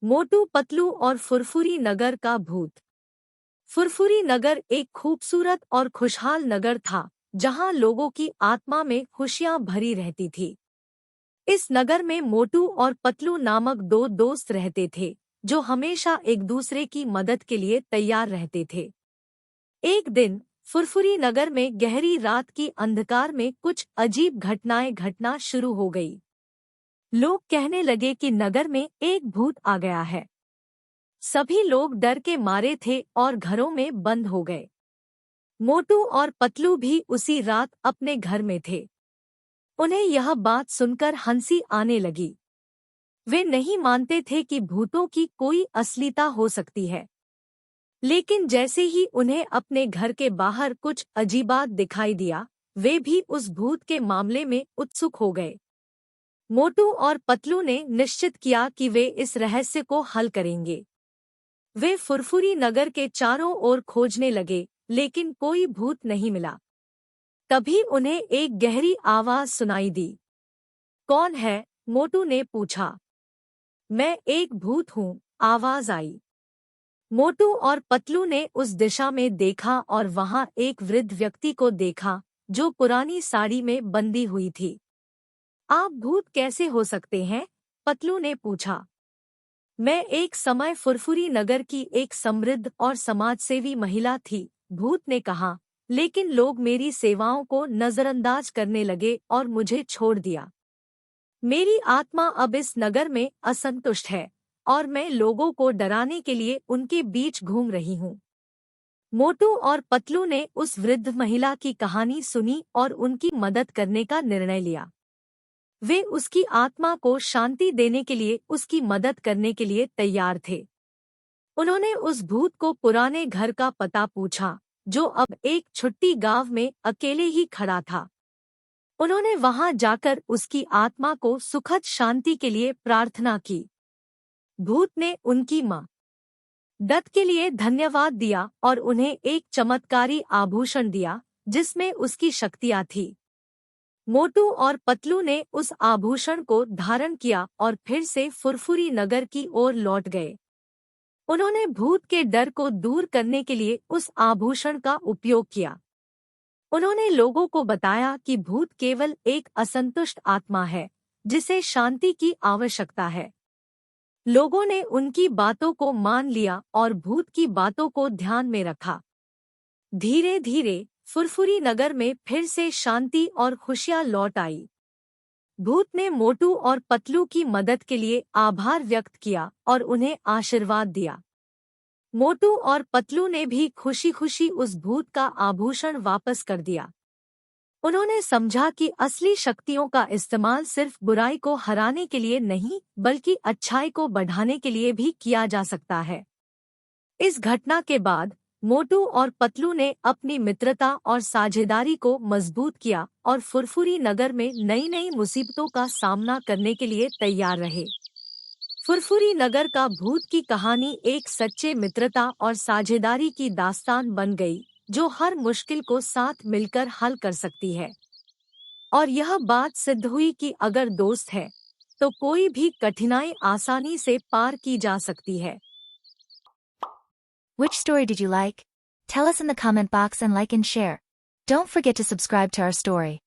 मोटू पतलू और फुरफुरी नगर का भूत। फुरफुरी नगर एक खूबसूरत और खुशहाल नगर था, जहां लोगों की आत्मा में खुशियां भरी रहती थी। इस नगर में मोटू और पतलू नामक दो दोस्त रहते थे, जो हमेशा एक दूसरे की मदद के लिए तैयार रहते थे। एक दिन फुरफुरी नगर में गहरी रात की अंधकार में कुछ अजीब घटनाएं घटना शुरू हो गई। लोग कहने लगे कि नगर में एक भूत आ गया है। सभी लोग डर के मारे थे और घरों में बंद हो गए। मोटू और पतलू भी उसी रात अपने घर में थे। उन्हें यह बात सुनकर हंसी आने लगी। वे नहीं मानते थे कि भूतों की कोई असलियता हो सकती है। लेकिन जैसे ही उन्हें अपने घर के बाहर कुछ अजीबात दिखाई दिया, वे भी उस भूत के मामले में उत्सुक हो गए। मोटू और पतलू ने निश्चित किया कि वे इस रहस्य को हल करेंगे। वे फुरफुरी नगर के चारों ओर खोजने लगे, लेकिन कोई भूत नहीं मिला। तभी उन्हें एक गहरी आवाज सुनाई दी। कौन है? मोटू ने पूछा। मैं एक भूत हूँ, आवाज आई। मोटू और पतलू ने उस दिशा में देखा और वहां एक वृद्ध व्यक्ति को देखा, जो पुरानी साड़ी में बंधी हुई थी। आप भूत कैसे हो सकते हैं? पतलू ने पूछा। मैं एक समय फुरफुरी नगर की एक समृद्ध और समाजसेवी महिला थी, भूत ने कहा, लेकिन लोग मेरी सेवाओं को नजरअंदाज करने लगे और मुझे छोड़ दिया। मेरी आत्मा अब इस नगर में असंतुष्ट है और मैं लोगों को डराने के लिए उनके बीच घूम रही हूँ। मोटू और पतलू ने उस वृद्ध महिला की कहानी सुनी और उनकी मदद करने का निर्णय लिया। वे उसकी आत्मा को शांति देने के लिए उसकी मदद करने के लिए तैयार थे। उन्होंने उस भूत को पुराने घर का पता पूछा, जो अब एक छुट्टी गांव में अकेले ही खड़ा था। उन्होंने वहां जाकर उसकी आत्मा को सुखद शांति के लिए प्रार्थना की। भूत ने उनकी मदद के लिए धन्यवाद दिया और उन्हें एक चमत्कारी आभूषण दिया, जिसमें उसकी शक्तियां थी। मोटू और पतलू ने उस आभूषण को धारण किया और फिर से फुरफुरी नगर की ओर लौट गए। उन्होंने भूत के डर को दूर करने के लिए उस आभूषण का उपयोग किया। उन्होंने लोगों को बताया कि भूत केवल एक असंतुष्ट आत्मा है, जिसे शांति की आवश्यकता है। लोगों ने उनकी बातों को मान लिया और भूत की बातों को ध्यान में रखा। धीरे धीरे फुरफुरी नगर में फिर से शांति और खुशियां लौट आई। भूत ने मोटू और पतलू की मदद के लिए आभार व्यक्त किया और उन्हें आशीर्वाद दिया। मोटू और पतलू ने भी खुशी खुशी उस भूत का आभूषण वापस कर दिया। उन्होंने समझा कि असली शक्तियों का इस्तेमाल सिर्फ बुराई को हराने के लिए नहीं, बल्कि अच्छाई को बढ़ाने के लिए भी किया जा सकता है। इस घटना के बाद मोटू और पतलू ने अपनी मित्रता और साझेदारी को मजबूत किया और फुरफुरी नगर में नई नई मुसीबतों का सामना करने के लिए तैयार रहे। फुरफुरी नगर का भूत की कहानी एक सच्चे मित्रता और साझेदारी की दास्तान बन गई, जो हर मुश्किल को साथ मिलकर हल कर सकती है। और यह बात सिद्ध हुई कि अगर दोस्त है, तो कोई भी कठिनाई आसानी से पार की जा सकती है। Which story did you like? Tell us in the comment box and like and share. Don't forget to subscribe to our story.